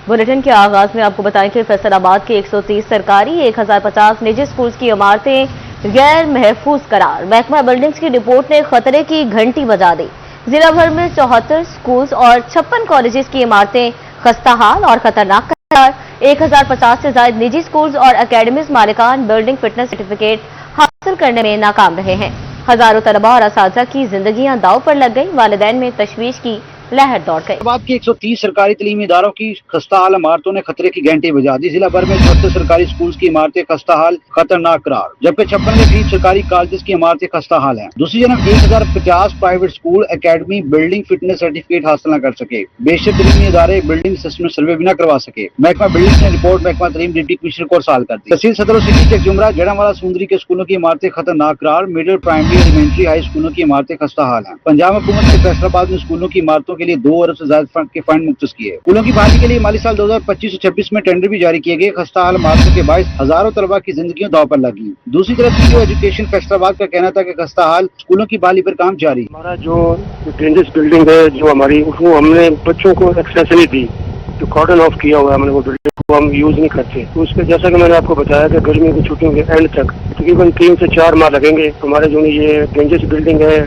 Bulletin के आगाज में आपको बताएं कि फैसलाबाद के 130 सरकारी 1050 निजी स्कूल्स की इमारतें गैर महफूज करार। महकमा बिल्डिंग्स की रिपोर्ट ने खतरे की घंटी बजा दी। जिला भर में 74 स्कूल्स और 56 कॉलेजेस की इमारतें खस्ताहाल और खतरनाक करार। 1050 से ज्यादा निजी स्कूल्स और अकेडमीज मालिकान बिल्डिंग फिटनेस सर्टिफिकेट हासिल करने में नाकाम रहे हैं। हजारों तलबा और असातिज़ा की जिंदगियां दांव पर लग गई। वालिदैन में तशवीश की लहर दौड़ गई। फैसलाबाद की 130 सरकारी तलीमी इदारों की खस्ताहाल इमारतों ने खतरे की घंटी बजा दी। जिला भर में 74 सरकारी स्कूल्स की इमारतें खस्ताहाल खतरनाक करार, जबकि 56 के करीब सरकारी कॉलेज की इमारतें खस्ताहाल हैं। दूसरी जानब 1050 private school academy building fitness certificate हासिल न कर सके। बेशक तलीमी इदारे बिल्डिंग सिस्टम सर्वे भी न करवा सके। महकमा बिल्डिंग ने रिपोर्ट महकमा तलीम डिप्टी कमिश्नर को अर्साल कर दी। तहसील सदर सिटी के जुमरा जड़ावाला सुंदरी के स्कूलों की इमारतें खतरनाक करार। मिडिल प्राइमरी एलिमेंट्री हाई स्कूलों की इमारतें खस्ताहाल हैं। पंजाब हुकूमत ने फैसलाबाद में स्कूलों की इमारतों के लिए 2 अरब से फंड के फंड मुख्तस किए। स्कूलों की बहाली के लिए माली साल 2025-26 में टेंडर भी जारी किए गए। खस्ताहाल इमारतों के बायस हजारों तलबा की जिंदगियां दांव पर लगी। दूसरी तरफ न्यू एजुकेशन फैसलाबाद का कहना था कि खस्ताहाल स्कूलों की बहाली पर काम जारी। हमारा जो डेंजरस बिल्डिंग है जो हमारी, वो हमने बच्चों को एक्सेस नहीं दी, जो कॉर्डन ऑफ किया हुआ है हमने, वो बिल्डिंग को हम यूज नहीं करते। तो उस पर जैसा कि मैंने आपको बताया कि गर्मी की छुट्टियों के एंड तक तकरीबन 3 से 4 माह लगेंगे। हमारे जो ये डेंजरस बिल्डिंग है,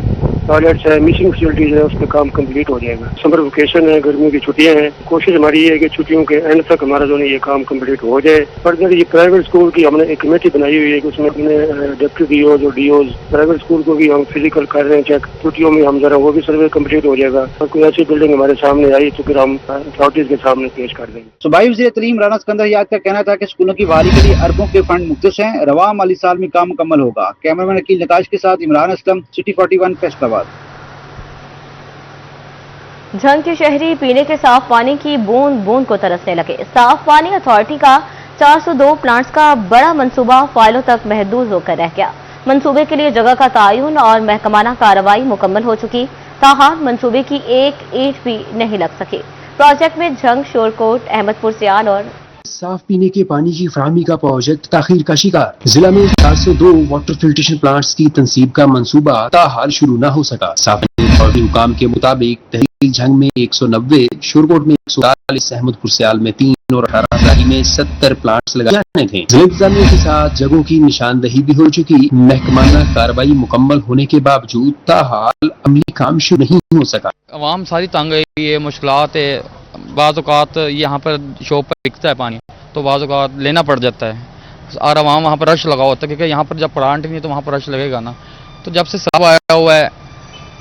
टॉयलेट्स है, मिसिंग फैसिलिटीज है, उस पर काम कंप्लीट हो जाएगा। समर वेकेशन है, गर्मी की छुट्टियां हैं। कोशिश हमारी ये है कि छुट्टियों के एंड तक हमारा जो ये काम कंप्लीट हो जाए। फर्दर ये प्राइवेट स्कूल की हमने एक कमेटी बनाई हुई है कि उसमें अपने डिप्टी डीओज और डीओज प्राइवेट स्कूल को भी हम फिजिकल कर रहे हैं चेक। छुट्टियों में हम जरा वो भी सर्वे कंप्लीट हो जाएगा और कोई ऐसी बिल्डिंग हमारे सामने आई तो फिर हम अथॉरिटीज के सामने पेश कर देंगे। सूबाई वज़ीर तलीम राना सिकंदर याद का कहना था कि स्कूलों की बहाली के लिए अरबों के फंड मुख्तस हैं। रवा माली साल में काम मुकम्मल होगा। कैमरामैन अकील नकाश के साथ इमरान असलम, सिटी 41 फैसलाबाद। झंग के शहरी पीने के साफ पानी की बूंद बूंद को तरसने लगे। साफ पानी अथॉरिटी का 402 प्लांट्स का बड़ा मंसूबा फाइलों तक महदूद होकर रह गया। मंसूबे के लिए जगह का तयन और महकमाना कार्रवाई मुकम्मल हो चुकी, ताहाल मंसूबे की एक ईंट भी नहीं लग सकी। प्रोजेक्ट में झंग, शोरकोट, अहमदपुर सियाल और साफ पीने के पानी की फराहमी का प्रोजेक्ट ताखीर का शिकार। जिला में 402 वाटर फिल्ट्रेशन प्लांट्स की तनसीब का मंसूबा ताहाल शुरू न हो सका। साफ पानी हुकाम के मुताबिक तहसील झंग में 190, शोरकोट में 140, अहमदपुर सियाल में 3 और 18 में 70 प्लांट्स लगाए जाने थे। जिला इंतजामिया के साथ जगहों की निशानदही भी हो चुकी। महकमाना कार्रवाई मुकम्मल होने के बावजूद ताहाल अमली काम शुरू नहीं हो सका। अवाम सारी तंग है, ये मुश्किलात है। बाज़ यहाँ पर शॉप पर बिकता है पानी, तो बाज़ लेना पड़ जाता है और अवाम वहाँ पर रश लगा होता है, क्योंकि यहाँ पर जब प्लांट नहीं है तो वहाँ पर रश लगेगा ना। तो जब से साफ आया हुआ है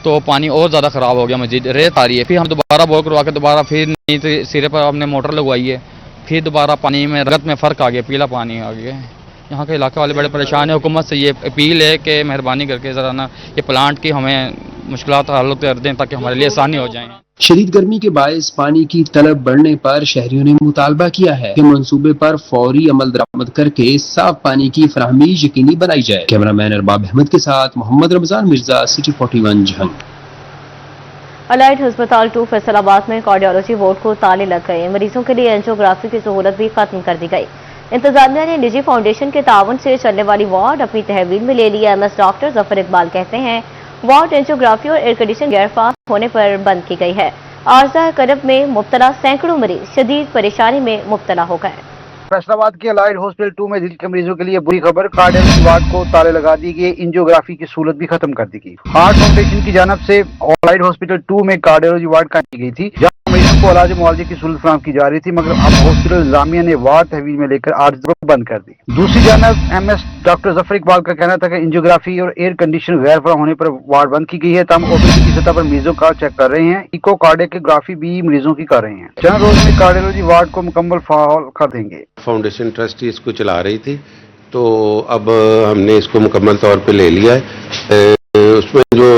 तो पानी और ज़्यादा ख़राब हो गया। मजीद रेत आ रही है, फिर हम दोबारा बोर करवा के दोबारा फिर नहीं सिरे पर हमने मोटर लगवाई है, फिर दोबारा पानी में रगत में फ़र्क आ गया, पीला पानी आ गया। यहाँ के इलाके वाले बड़े परेशान हैं। हुकूमत से ये अपील है कि मेहरबानी करके ज़रा ना ये प्लांट की हमें मुश्किलात हल कर दें ताकि हमारे लिए आसानी हो जाए। शदीद गर्मी के बायस पानी की तलब बढ़ने पर शहरियों ने मुतालबा किया है कि मंसूबे पर फौरी अमल दरामद करके साफ पानी की फराहमी यकीनी बनाई जाए। कैमरामैन अरबाब अहमद के साथ मोहम्मद रमजान मिर्जा, सिटी 41 झंग। अलाइड अस्पताल 2 फैसलाबाद में कार्डियोलॉजी वार्ड को ताले लग गए। मरीजों के लिए एंजियोग्राफी की सहूलत भी खत्म कर दी गई। इंतजामिया ने निजी फाउंडेशन के ताउन से चलने वाली वार्ड अपनी तहवील में ले लिया। MS डॉक्टर जफर इकबाल कहते हैं वार्ड एंजियोग्राफी और एयर कंडीशन गैर फास्ट होने पर बंद की गई है। आर्जा करब में मुब्तला सैकड़ों मरीज शदीद परेशानी में मुब्तला हो गए। फैसलाबाद के अलाइड हॉस्पिटल 2 में दिल के मरीजों के लिए बुरी खबर, कार्डियोलॉजी वार्ड को ताले लगा दी गए। एंजियोग्राफी की सहूलत भी खत्म कर दी गई। हार्ट फाउंडेशन की जानिब से अलाइड हॉस्पिटल 2 में कार्डियोलॉजी वार्ड कायम की गई थी, जहां मरीजों को इलाज मुआवजे की सहूलत फराहम की जा रही थी, मगर अब हॉस्पिटल इंतजामिया ने वार्ड तहवील में लेकर आर्ज को बंद कर दी। दूसरी जानिब MS डॉक्टर जफर इकबाल का कहना था कि एंजियोग्राफी और एयर कंडीशन गैर फराहम होने पर वार्ड बंद की गई है। तमाम OPD की सतह पर मरीजों का चेक कर रहे हैं। इको कार्डियोग्राफी भी मरीजों की कर रहे हैं। चंद रोज में कार्डियोलॉजी वार्ड को मुकम्मल फाल कर देंगे। फाउंडेशन ट्रस्ट इसको चला रही थी, तो अब हमने इसको मुकम्मल तौर पे ले लिया है। उसमें जो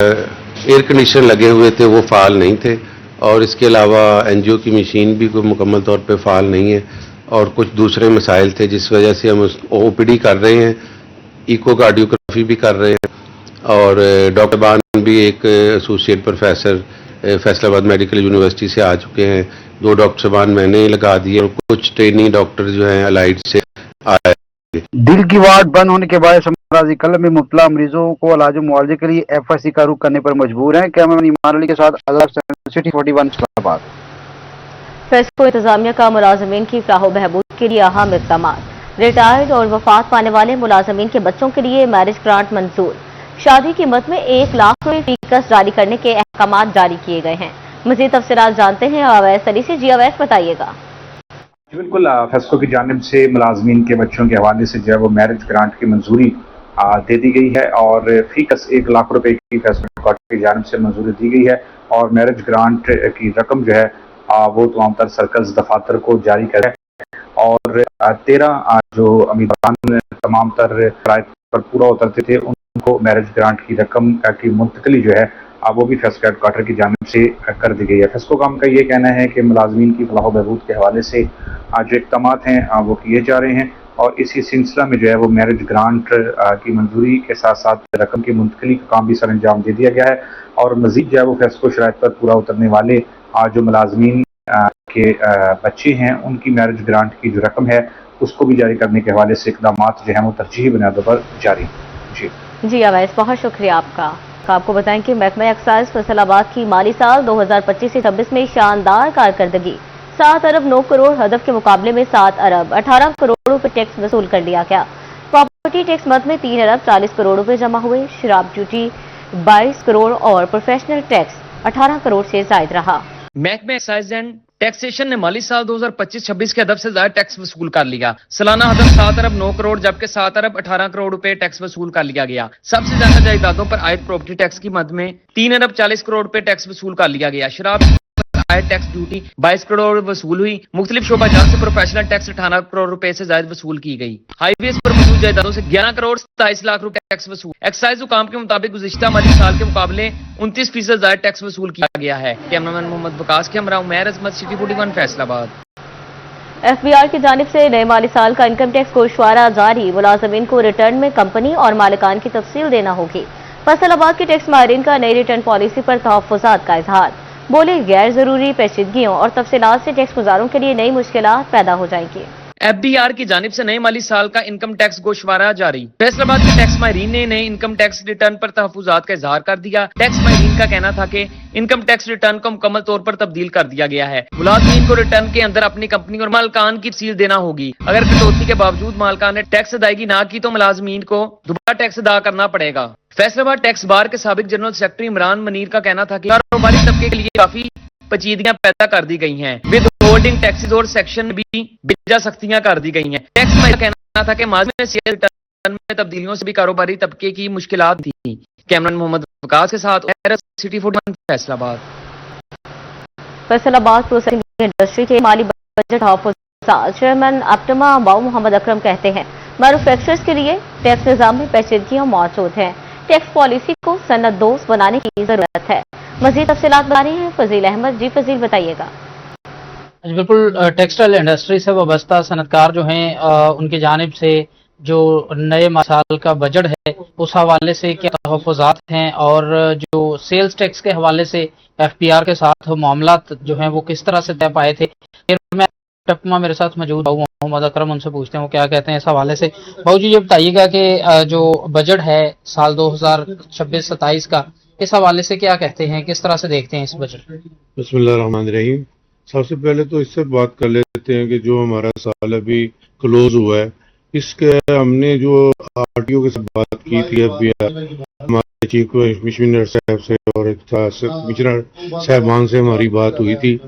एयर कंडीशनर लगे हुए थे वो फाल नहीं थे, और इसके अलावा एनजीओ की मशीन भी कोई मुकम्मल तौर पे फाल नहीं है, और कुछ दूसरे मसाइल थे जिस वजह से हम OPD कर रहे हैं, इको कार्डियोग्राफी भी कर रहे हैं, और डॉक्टर बान भी एक associate professor Faisalabad medical university से आ चुके हैं। 2 डॉक्टर साहबान मैंने लगा दिए और कुछ ट्रेनिंग डॉक्टर जो हैं अलाइड से आए। दिल की वार्ड बंद होने के बाद अमराज़ी कल्ब में मुब्तला मरीजों को इलाज मुआवजे के लिए FIC का रुख करने पर मजबूर हैं। कैमरामैन ईमान अली के साथ आजाद, सिटी 41 इस्लामाबाद। फेस्को इंतजामिया का मुलाजमीन की फलाह बहबूद के लिए अहम इक़दाम। रिटायर्ड और वफात पाने वाले मुलाजमीन के बच्चों के लिए मैरिज ग्रांट मंजूर। शादी की कीमत में 1 लाख रुपए फीकस जारी करने के अहकाम जारी किए गए हैं। मज़ीद तफसीलात जानते हैं अवैस अली से। जी अवैस, बताइएगा। बिल्कुल, फेस्को की जानिब से मुलाजमीन के बच्चों के हवाले से जो है वो मैरिज ग्रांट की मंजूरी दे दी गई है और फीकस 1 लाख रुपए की फेस्को की जानिब से मंजूरी दी गई है और मैरिज ग्रांट की रकम जो है वो तमाम तर सर्कल्स दफातर को जारी करे और 13 जो उम्मीदवार तमाम तर शराइत पर पूरा उतरते थे उनको मैरिज ग्रांट की रकम की मुंतकली जो है वो भी फेस्को हेडक्वार्टर की जानिब से कर दी गई है। फेस्को काम का ये कहना है कि मुलाजमीन की फलाह बहबूद के हवाले से जो इक़दाम हैं वो किए जा रहे हैं और इसी सिलसिला में जो है वो मैरिज ग्रांट की मंजूरी के साथ साथ रकम की मुंतकली का काम भी सर अंजाम दे दिया गया है और मज़ीद जो है वो फेस्को शराइत पर पूरा उतरने वाले जो मुलाजमीन के बच्चे हैं उनकी मैरिज ग्रांट की जो रकम है उसको भी जारी करने के हवाले से इक़दाम जो हैं वो तरजीही बुनियादों पर जारी हैं। जी अवैस, बहुत शुक्रिया आपका। आपको बताएं कि महकमा एक्साइज फैसलाबाद की माली साल 2025 से 26 में शानदार कारकर्दगी। 7 अरब 9 करोड़ हदफ के मुकाबले में 7 अरब 18 करोड़ रुपए टैक्स वसूल कर लिया गया। प्रॉपर्टी टैक्स मद में 3 अरब 40 करोड़ रुपए जमा हुए। शराब ड्यूटी 22 करोड़ और प्रोफेशनल टैक्स 18 करोड़ से जायद रहा। महकमा एक्साइज एंड टैक्सेशन ने माली साल 2025-26 के हदफ से ज्यादा टैक्स वसूल कर लिया। सालाना हदफ 7 अरब 9 करोड़ जबकि 7 अरब 18 करोड़ रुपए टैक्स वसूल कर लिया गया। सबसे ज्यादा जायदादों पर आयद प्रॉपर्टी टैक्स की मद में 3 अरब 40 करोड़ रुपए टैक्स वसूल कर लिया गया। शराब आयद टैक्स ड्यूटी 22 करोड़ वसूल हुई। मुख्तलिफ शोबा जात से प्रोफेशनल टैक्स 18 करोड़ रुपए से ज्यादा वसूल की गई। हाईवेज पर मौजूद जायदादों से 11 करोड़ 27 लाख रुपए टैक्स वसूल। एक्साइज हुकाम के मुताबिक गुज़िश्ता माली साल के मुकाबले 29% ज्यादा टैक्स वसूल किया गया है। कैमरामैन मोहम्मद वकास के हमरा उमैर अजमत, सिटी 41 फैसलाबाद। एफबीआर की जानिब से नए माली साल का इनकम टैक्स गोशवारा जारी। मुलाजमीन को रिटर्न में कंपनी और मालिकान की तफसील देना होगी। फैसलाबाद के टैक्स माहिरीन का नई रिटर्न पॉलिसी पर तहफ्फुज़ात का इजहार। बोले, गैर जरूरी पेचीदगियों और तफसीलात से टैक्स गुजारों के लिए नई मुश्किलात पैदा हो जाएंगी। एफबीआर की जानिब से नए माली साल का इनकम टैक्स गोशवारा जारी। फैसलाबाद के टैक्स माहिरीन ने नए इनकम टैक्स रिटर्न पर तहफ्फुज़ात का इजहार कर दिया। टैक्स माहिरीन का कहना था कि इनकम टैक्स रिटर्न को मुकम्मल तौर पर तब्दील कर दिया गया है। मुलाजमीन को रिटर्न के अंदर अपनी कंपनी और मालकान की तफसील देना होगी। अगर कटौती के बावजूद मालकान ने टैक्स अदायगी ना की तो मुलाजमीन को दोबारा टैक्स अदा करना पड़ेगा। फैसलाबाद टैक्स बार के साबिक जनरल सेक्रेटरी इमरान मनीर का कहना था कि कारोबारी तबके के लिए काफी पेचीदगियां पैदा कर दी गई हैं। विद होल्डिंग टैक्सेस और सेक्शन में भी बेजा सख्तियां कर दी गई हैं। टैक्स में कहना था कि माजी में सेल रिटर्न में तब्दीलियों से भी कारोबारी तबके की मुश्किलात थी। कैमरामैन मोहम्मद वकास के साथ city 41 Faisalabad. Faisalabad processing industry के माली बजट तहफ्फुज़ात चेयरमैन अपटमा बाऊ मोहम्मद अकरम कहते हैं, मैन्युफैक्चरर्स के लिए टैक्स निज़ाम में पेचीदगियां मौजूद हैं। टैक्स पॉलिसी को सनद दोस्त बनाने की जरूरत है। मज़ीद तफसीलात बता रही हैं फजील अहमद। जी फजील, बताइएगा। बिल्कुल, टेक्सटाइल इंडस्ट्री से वाबस्ता सनतकार जो हैं उनकी जानिब से जो नए साल का बजट है उस हवाले से क्या तहफ़्फ़ुज़ात हैं और जो सेल्स टैक्स के हवाले से एफपीआर के साथ मामलात जो हैं वो किस तरह से तय पाए थे। टपमा मेरे साथ मौजूद बाबू मोहम्मद अकरम, उनसे पूछते हैं वो क्या कहते हैं इस हवाले से। बाबू जी, ये बताइएगा कि जो बजट है साल 2026-27 का, इस हवाले से क्या कहते हैं, किस तरह से देखते हैं इस बजट। बिस्मिल्लाहिर्रहमानिर्रहीम। सबसे पहले तो इससे बात कर लेते हैं कि जो हमारा साल अभी क्लोज हुआ है इसके हमने जो आरटीओ के साथ बात की थी अभी हमारे चीफ कमिश्नर साहब से और कमिश्नर साहबान से हमारी बात हुई थी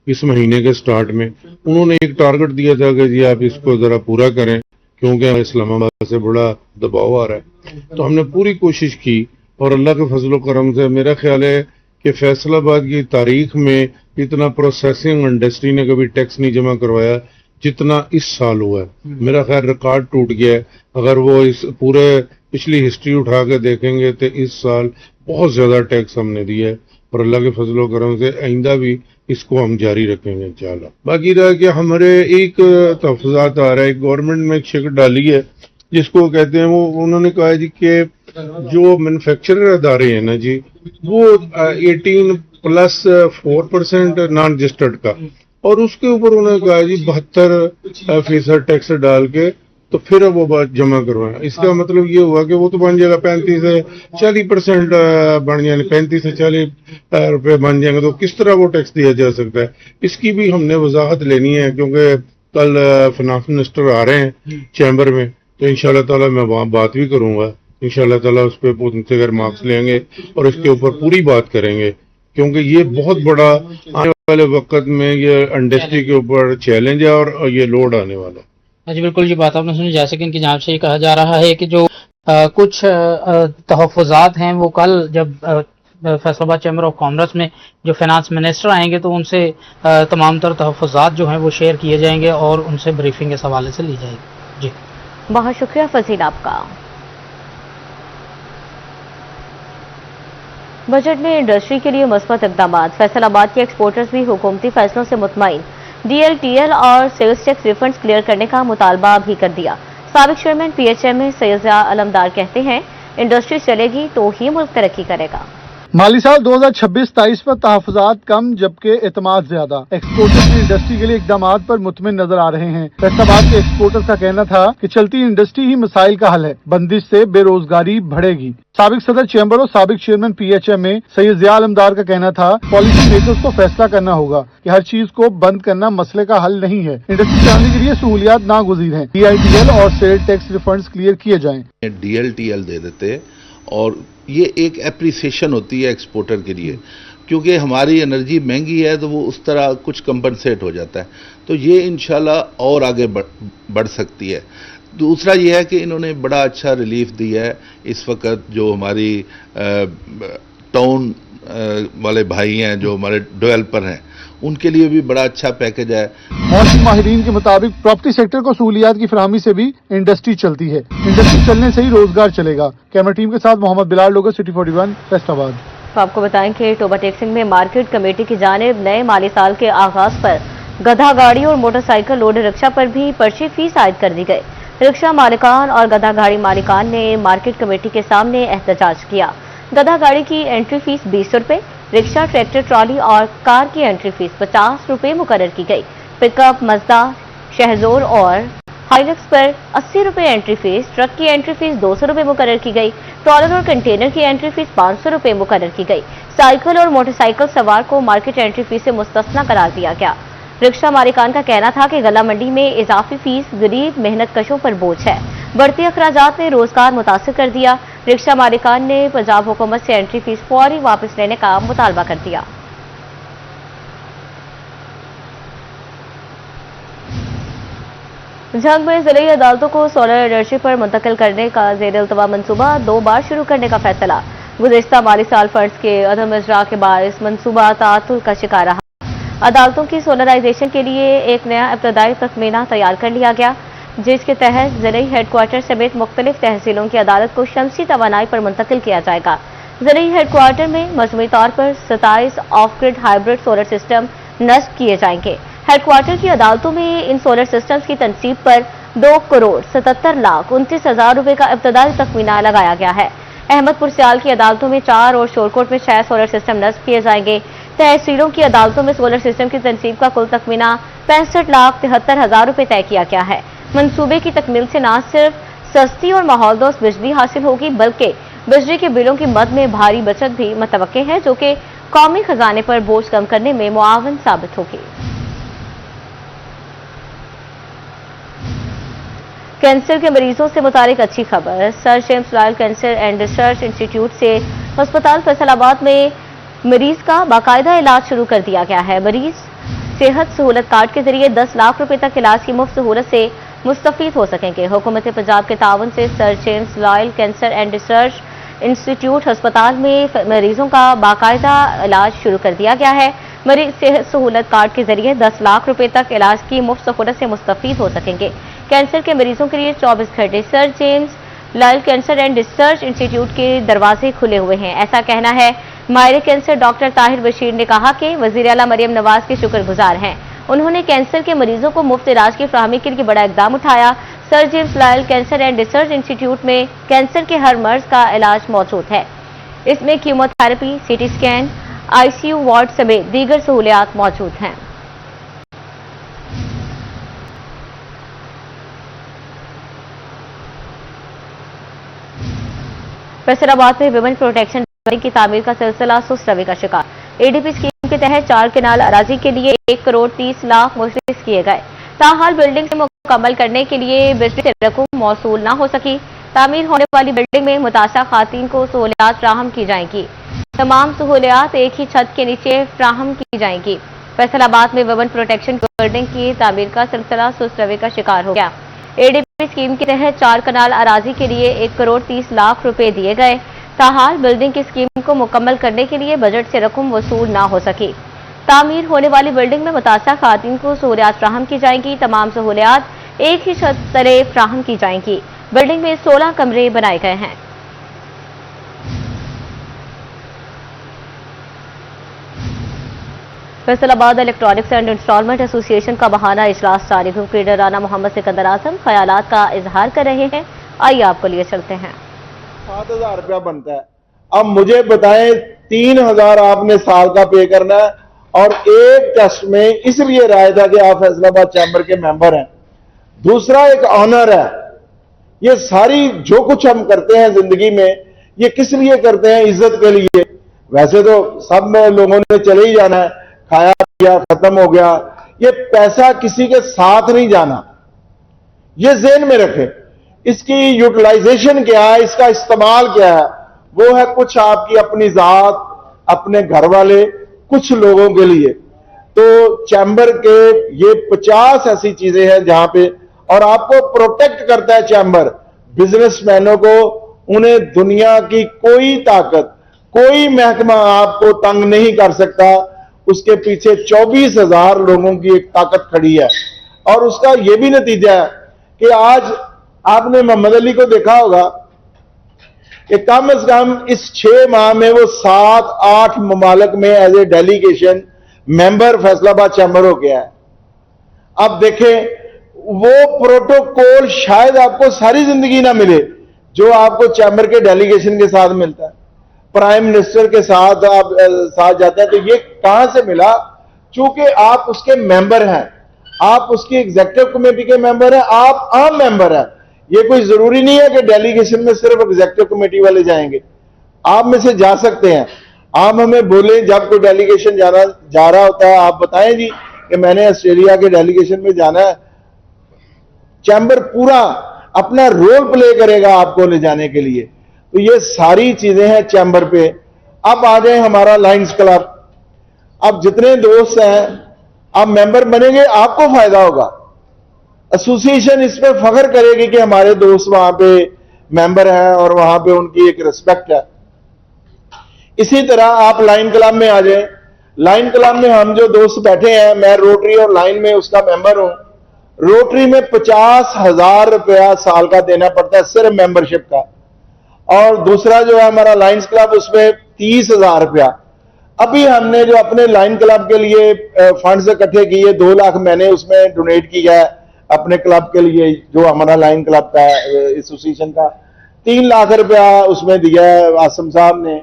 इस महीने के स्टार्ट में। उन्होंने एक टारगेट दिया था कि जी आप इसको ज़रा पूरा करें क्योंकि इस्लामाबाद से बड़ा दबाव आ रहा है। तो हमने पूरी कोशिश की और अल्लाह के फजल करम से मेरा ख्याल है कि फैसलाबाद की तारीख में इतना प्रोसेसिंग इंडस्ट्री ने कभी टैक्स नहीं जमा करवाया जितना इस साल हुआ है। मेरा ख्याल रिकॉर्ड टूट गया है। अगर वो इस पूरे पिछली हिस्ट्री उठा के देखेंगे तो इस साल बहुत ज़्यादा टैक्स हमने दिया है और अल्लाह के फजल करम से आइंदा भी इसको हम जारी रखेंगे इंशाल्लाह। बाकी रहा कि हमारे एक तहफ़्फ़ुज़ात आ रहा है, गवर्नमेंट में एक शिक डाली है जिसको कहते हैं वो उन्होंने कहा जी कि जो मैन्युफैक्चरर अदारे हैं ना जी वो 18+4% नॉन रजिस्टर्ड का और उसके ऊपर उन्होंने कहा जी 72% टैक्स डाल के तो फिर अब वो बात जमा करवाएं। इसका मतलब ये हुआ कि वो तो बन जाएगा 35 से 40% बन जाएंगे, 35 से 40 रुपए बन जाएंगे, तो किस तरह वो टैक्स दिया जा सकता है? इसकी भी हमने वजाहत लेनी है, क्योंकि कल फाइनेंस मिनिस्टर आ रहे हैं चैम्बर में, तो इंशाल्लाह ताला मैं वहाँ बात भी करूंगा। इंशाल्लाह ताला उस पर उनसे अगर मार्क्स लेंगे और इसके ऊपर पूरी बात करेंगे, क्योंकि ये बहुत बड़ा आने वाले वक्त में ये इंडस्ट्री के ऊपर चैलेंज है और ये लोड आने वाला है। जी बिल्कुल, जी बात आपने सुनी। जैसे कि इनकी जांच से ये कहा जा रहा है कि जो कुछ तहफ़्फ़ुज़ात हैं वो कल जब फैसलाबाद चैम्बर ऑफ कॉमर्स में जो फाइनेंस मिनिस्टर आएंगे तो उनसे तमाम तर तहफ़्फ़ुज़ात जो हैं वो शेयर किए जाएंगे और उनसे ब्रीफिंग इस हवाले से ली जाएगी। जी बहुत शुक्रिया फजील आपका। बजट में इंडस्ट्री के लिए मुस्बत इक़दाम, फैसलाबाद के एक्सपोर्टर्स भी हुकूमती फैसलों से मुतमईन, DLTL और सेल्स टैक्स रिफंड्स क्लियर करने का मुतालबा भी कर दिया। साबिक चेयरमैन PHMA सैयद आलमदार कहते हैं इंडस्ट्री चलेगी तो ही मुल्क तरक्की करेगा। माली साल 2026-27 पर तहफ़्फ़ुज़ात कम जबकि एतमाद ज्यादा। एक्सपोर्टर्स की इंडस्ट्री के लिए इक़दाम पर मुतमिन नजर आ रहे हैं। फैसलाबाद के एक्सपोर्टर्स का कहना था कि चलती इंडस्ट्री ही मसाइल का हल है, बंदिश से बेरोजगारी बढ़ेगी। साबिक सदर चैम्बर और साबिक चेयरमैन PHMA सैयद आलमदार का कहना था पॉलिसी मेकर्स को फैसला करना होगा कि हर चीज को बंद करना मसले का हल नहीं है। इंडस्ट्री चलाने के लिए सहूलियात नागुज़ीर हैं। DITL और सेल टैक्स रिफंड्स क्लियर किए जाएं। DLTL दे देते और ये एक एप्रिसिएशन होती है एक्सपोर्टर के लिए, क्योंकि हमारी एनर्जी महंगी है तो वो उस तरह कुछ कंपनसेट हो जाता है, तो ये इंशाल्लाह और आगे बढ़ सकती है। दूसरा ये है कि इन्होंने बड़ा अच्छा रिलीफ दिया है इस वक्त जो हमारी टाउन वाले भाई हैं, जो हमारे डेवलपर हैं, उनके लिए भी बड़ा अच्छा पैकेज है। मौसमी माहिरीन के मुताबिक प्रॉपर्टी सेक्टर को सहूलियात की फराहमी से भी इंडस्ट्री चलती है। इंडस्ट्री चलने से ही रोजगार चलेगा। कैमरा टीम के साथ मोहम्मद बिलाल, लोगो सिटी 41, फैसलाबाद। तो आपको बताएं कि टोबा टैक्सिंग में मार्केट कमेटी की जानिब नए माली साल के आगाज पर गधा गाड़ी और मोटरसाइकिल लोड रिक्शा पर भी पर्ची फीस आयद कर दी गई। रिक्शा मालिकान और गधा गाड़ी मालिकान ने मार्केट कमेटी के सामने एहतजाज किया। गधा गाड़ी की एंट्री फीस 20 रुपए, रिक्शा, ट्रैक्टर, ट्रॉली और कार की एंट्री फीस 50 रुपए मुकर्रर की गई। पिकअप, मज़दा, शहजोर और हाइलक्स पर 80 रुपए एंट्री फीस, ट्रक की एंट्री फीस 200 रुपए मुकर्रर की गई। ट्रॉलर और कंटेनर की एंट्री फीस 500 रुपए मुकर्रर की गई। साइकिल और मोटरसाइकिल सवार को मार्केट एंट्री फीस से मुस्तस्ना करार दिया गया। रिक्शा मालिकान का कहना था कि गला मंडी में इजाफी फीस गरीब मेहनत कशों पर बोझ है। बढ़ती अखराजात ने रोजगार मुतासिर कर दिया। रिक्शा मालिकान ने पंजाब हुकूमत से एंट्री फीस फौरी वापस लेने का मुतालबा कर दिया। झंग में जिले अदालतों को सोलर एनर्जी पर मुंतकिल करने का ज़ेर-ए-इल्तवा मंसूबा 2 बार शुरू करने का फैसला। गुज़िश्ता माली साल फंड्स के अदम इजरा के बायस मंसूबा तातुल का शिकार रहा। अदालतों की सोलराइजेशन के लिए एक नया इब्तदाई तखमीना तैयार कर लिया गया, जिसके तहत ज़िले हेडक्वार्टर समेत मुख्तलिफ तहसीलों की अदालत को शमसी तवानाई पर मुंतकिल किया जाएगा। ज़िले हेडक्वार्टर में मजमूई तौर पर 27 off grid hybrid solar system नस्ब किए जाएंगे। हेडक्वार्टर की अदालतों में इन सोलर सिस्टम्स की तनसीब पर 2,77,29,000 रुपए का इब्तदाई तखमीना लगाया गया है। अहमदपुर सियाल की अदालतों में 4 और शोरकोट में 6 सोलर सिस्टम नस्ब किए जाएंगे। तहसीलों की अदालतों में सोलर सिस्टम की तनसीब का कुल तखमीना 65,73,000 रुपए तय किया गया है। मंसूबे की तकमील से न सिर्फ सस्ती और माहौलदोस्त बिजली हासिल होगी, बल्कि बिजली के बिलों की मद में भारी बचत भी मुतवक्के है, जो कि कौमी खजाने पर बोझ कम करने में मुआवन साबित होगी। कैंसर के मरीजों से मुतालिक अच्छी खबर। Sir James loyal cancer and research institute से अस्पताल फैसलाबाद में मरीज का बाकायदा इलाज शुरू कर दिया गया है। मरीज सेहत सहूलत कार्ड के जरिए 10 लाख रुपए तक इलाज की मुफ्त सहूलत से मुस्तफीद हो सकेंगे। हुकूमत पंजाब के ताउन से sir James loyal cancer and research institute अस्पताल में मरीजों का बाकायदा इलाज शुरू कर दिया गया है। मरीज सेहत सहूलत कार्ड के जरिए 10 लाख रुपए तक इलाज की मुफ्त सहूलत से मुस्तफीद हो सकेंगे। कैंसर के मरीजों के लिए 24 घंटे sir James loyal cancer and research institute के दरवाजे खुले हुए हैं। ऐसा कहना है माहिर कैंसर डॉक्टर ताहिर बशीर ने कहा कि वजीर आला मरियम नवाज के शुक्रगुजार हैं। उन्होंने कैंसर के मरीजों को मुफ्त इलाज की फराहमी के लिए बड़ा इकदाम उठाया। Sir James loyal cancer and research institute में कैंसर के हर मर्ज का इलाज मौजूद है। इसमें chemotherapy, CT scan, ICU ward समेत दीगर सहूलियात मौजूद हैं। फैसलाबाद में विमेन प्रोटेक्शन बिल्डिंग की तामीर का सिलसिला सुस्त रवि का शिकार। एडीपी स्कीम के तहत 4 केनाल अराजी के लिए 1 करोड़ 30 लाख मुहस्सिस किए गए। ताहाल बिल्डिंग से मुकम्मल करने के लिए बिजली से रकम मौसूल न हो सकी। तामीर होने वाली बिल्डिंग में मुतासा खातून को सहूलियात फ्राहम की जाएंगी। तमाम सहूलियात एक ही छत के नीचे फ्राहम की जाएंगी। फैसलाबाद में विमेन प्रोटेक्शन बिल्डिंग की तामीर का सिलसिला सुस्त रवि का शिकार हो गया। एडीपी स्कीम के तहत 4 कनाल अराजी के लिए 1 करोड़ 30 लाख रुपए दिए गए। ताहाल बिल्डिंग की स्कीम को मुकम्मल करने के लिए बजट से रकम वसूल न हो सकी। तामीर होने वाली बिल्डिंग में मुतासा खातून को सहूलियात फ्राहम की जाएंगी। तमाम सहूलियात एक ही छत तले फ्राहम की जाएंगी। बिल्डिंग में 16 कमरे बनाए गए हैं। Faisalabad electronics and instalment association का बहाना इजलास जारी। ग्रुप लीडर राना मोहम्मद सिकंदर आजम ख्यालात का इजहार कर रहे हैं। आइए आपको लिए चलते हैं। 7,000 रुपया बनता है। अब मुझे बताएं 3,000 आपने साल का पे करना है और एक टेस्ट में इसलिए राय था कि आप फैसलाबाद चैम्बर के मेंबर हैं। दूसरा एक ऑनर है। ये सारी जो कुछ हम करते हैं जिंदगी में ये किस लिए करते हैं? इज्जत के लिए। वैसे तो सब लोगों ने चले ही जाना है, खाया पिया खत्म हो गया। ये पैसा किसी के साथ नहीं जाना, ये ज़हन में रखें। इसकी यूटिलाइजेशन क्या है, इसका इस्तेमाल क्या है? वो है कुछ आपकी अपनी जात, अपने घर वाले, कुछ लोगों के लिए। तो चैम्बर के ये 50 ऐसी चीजें हैं जहां पे, और आपको प्रोटेक्ट करता है चैम्बर बिजनेसमैनों को। उन्हें दुनिया की कोई ताकत, कोई महकमा आपको तंग नहीं कर सकता। उसके पीछे 24,000 लोगों की एक ताकत खड़ी है और उसका यह भी नतीजा है कि आज आपने मोहम्मद अली को देखा होगा कि कम से कम इस 6 माह में वो 7-8 ममालिक में as a delegation member Faisalabad chamber हो गया है। अब देखें, वो प्रोटोकॉल शायद आपको सारी जिंदगी ना मिले जो आपको चैम्बर के डेलीगेशन के साथ मिलता है। प्राइम मिनिस्टर के साथ आप साथ जाते हैं तो ये कहां से मिला? चूंकि आप उसके मेंबर हैं, आप उसकी एग्जीक्यूटिव कमेटी के मेंबर हैं, आप आम मेंबर हैं। ये कोई जरूरी नहीं है कि डेलीगेशन में सिर्फ एग्जीक्यूटिव कमेटी वाले जाएंगे, आप में से जा सकते हैं। आप हमें बोले जब कोई डेलीगेशन जा रहा होता है, आप बताएं जी कि मैंने ऑस्ट्रेलिया के डेलीगेशन में जाना है। चैम्बर पूरा अपना रोल प्ले करेगा आपको ले जाने के लिए। तो ये सारी चीजें हैं चैम्बर पे। अब आ जाए हमारा लायंस क्लब। अब जितने दोस्त हैं आप मेंबर बनेंगे, आपको फायदा होगा। एसोसिएशन इस पर फख्र करेगी कि हमारे दोस्त वहां पे मेंबर हैं और वहां पे उनकी एक रिस्पेक्ट है। इसी तरह आप लाइन क्लब में आ जाए। लाइन क्लब में हम जो दोस्त बैठे हैं, मैं रोटरी और लाइन में उसका मेंबर हूं। रोटरी में 50,000 रुपया साल का देना पड़ता है सिर्फ मेंबरशिप का, और दूसरा जो है हमारा लायंस क्लब उसमें 30,000 रुपया। अभी हमने जो अपने लाइन क्लब के लिए फंड्स इकट्ठे किए, 2 लाख मैंने उसमें डोनेट किया है अपने क्लब के लिए, जो हमारा लाइन क्लब का एसोसिएशन का। 3 लाख रुपया उसमें दिया है आसम साहब ने,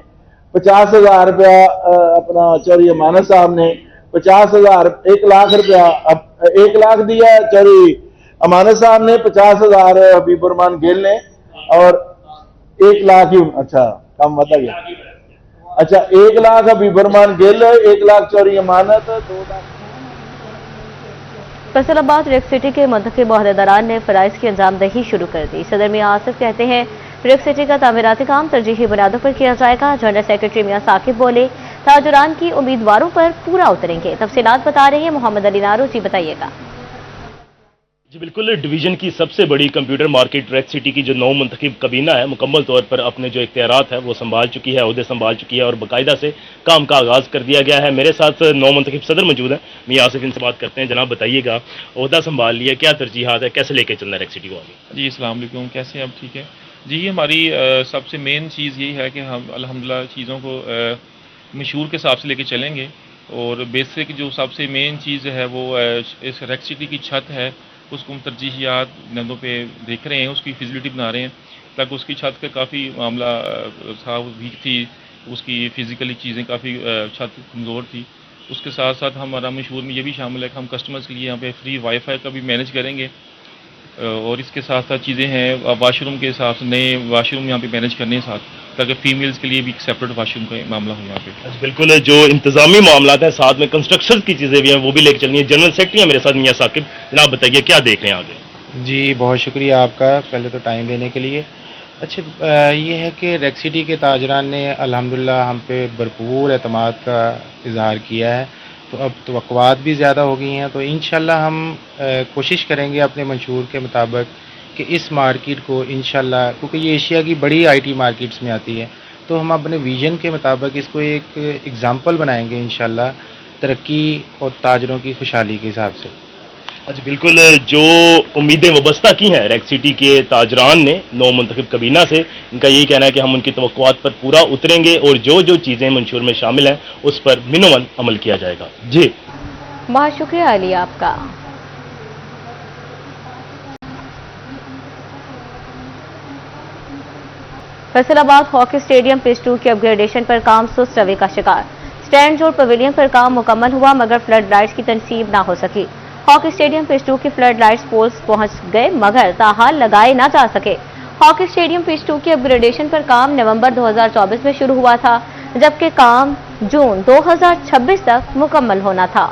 50,000 रुपया अपना चौधरी अमानत साहब ने, 50,000 1 लाख रुपया 1 लाख दिया है चौधरी अमानत साहब ने, 50,000 हबीबुरमान गिल ने, और 1 लाख ही, अच्छा कम बता गया, अच्छा 1 लाख हबीबुरमान गिल, 1 लाख चौधरी अमानत, 2 लाख। फैसलाबाद रेक सिटी के मुंतखब ओहदेदारान ने फराइज की अंजामदही शुरू कर दी। सदर मियां आसिफ कहते हैं रेक सिटी का तामीराती काम तरजीही बुनियादों पर किया जाएगा। जनरल सेक्रेटरी मियां साकिब बोले ताजुरान की उम्मीदवारों पर पूरा उतरेंगे। तफसीलात बता रहे हैं मोहम्मद अली नारो जी, बताइएगा। जी बिल्कुल, डिवीजन की सबसे बड़ी कंप्यूटर मार्केट रेक सिटी की जो नौ मुंतखब कबीना है मुकम्मल तौर पर अपने जो इख्तियारात है वो संभाल चुकी है, अहदे संभाल चुकी है और बाकायदा से काम का आगाज़ कर दिया गया है। मेरे साथ नौ मुंतखब सदर मौजूद हैं, मियां आसिफ इनसे बात करते हैं। जनाब बताइएगा, अहदा संभाल लिया, क्या तरजीहात है, कैसे लेके चलना है रेक सिटी को आगे? जी अस्सलाम वालेकुम, कैसे आप? ठीक है जी। हमारी सबसे मेन चीज़ यही है कि हम अल्हम्दुलिल्लाह चीज़ों को मशहूर के हिसाब से लेके चलेंगे, और बेसिक जो सबसे मेन चीज़ है वो इस रेक सिटी की छत है, उसको हम तरजीहियात नंदों पे देख रहे हैं, उसकी फिजिलिटी बना रहे हैं ताकि उसकी छत का काफ़ी मामला था, वीक थी, उसकी फ़िज़िकली चीज़ें काफ़ी छत कमज़ोर थी। उसके साथ साथ हमारा मशहूर में ये भी शामिल है कि हम कस्टमर्स के लिए यहाँ पे फ्री वाईफाई का भी मैनेज करेंगे, और इसके साथ साथ चीज़ें हैं वाशरूम के हिसाब से नए वाशरूम यहाँ पे मैनेज करने साथ ताकि फीमेल्स के लिए भी एक सेपरेट वॉशरूम का मामला हो यहाँ पे। बिल्कुल, जो इंतजामी मामला हैं साथ में कंस्ट्रक्शन की चीज़ें भी हैं वो भी लेकर चलनी है। जनरल सेक्रेटरी है मेरे साथ मियां साकिब, जनाब बताइए क्या देख रहे हैं आगे। जी बहुत शुक्रिया आपका, पहले तो टाइम देने के लिए। अच्छा ये है कि रेक्स सिटी के ताजरान ने अल्हम्दुलिल्लाह हम पे भरपूर एतमाद का इजहार किया है, तो अब तवक्कुआत भी ज़्यादा हो गई हैं, तो इंशाल्लाह हम कोशिश करेंगे अपने मंशूर के मुताबिक कि इस मार्केट को इंशाल्लाह, क्योंकि ये एशिया की बड़ी आईटी मार्केट्स में आती है, तो हम अपने विजन के मुताबिक इसको एक एग्जाम्पल बनाएंगे इंशाल्लाह तरक्की और ताजरों की खुशहाली के हिसाब से। अच्छा बिल्कुल, जो उम्मीदें वबस्ता की हैं रेक्स सिटी के ताजरान ने नौ मुंतखब काबीना से, इनका यही कहना है कि हम उनकी तवक्कुआत पर पूरा उतरेंगे और जो जो चीज़ें मंशूर में शामिल हैं उस पर मिनोवन अमल किया जाएगा। जी बहुत शुक्रिया अली आपका। फैसलाबाद हॉकी स्टेडियम पिच 2 के अपग्रेडेशन पर काम सुस्त रवि का शिकार। स्टैंड और पवेलियन पर काम मुकम्मल हुआ मगर फ्लड लाइट्स की तनसीब ना हो सकी। हॉकी स्टेडियम पिच 2 की फ्लड लाइट्स पोल्स पहुंच गए मगर ताहाल लगाए ना जा सके। हॉकी स्टेडियम पिच 2 के अपग्रेडेशन पर काम नवंबर 2024 में शुरू हुआ था, जबकि काम जून 2026 तक मुकम्मल होना था।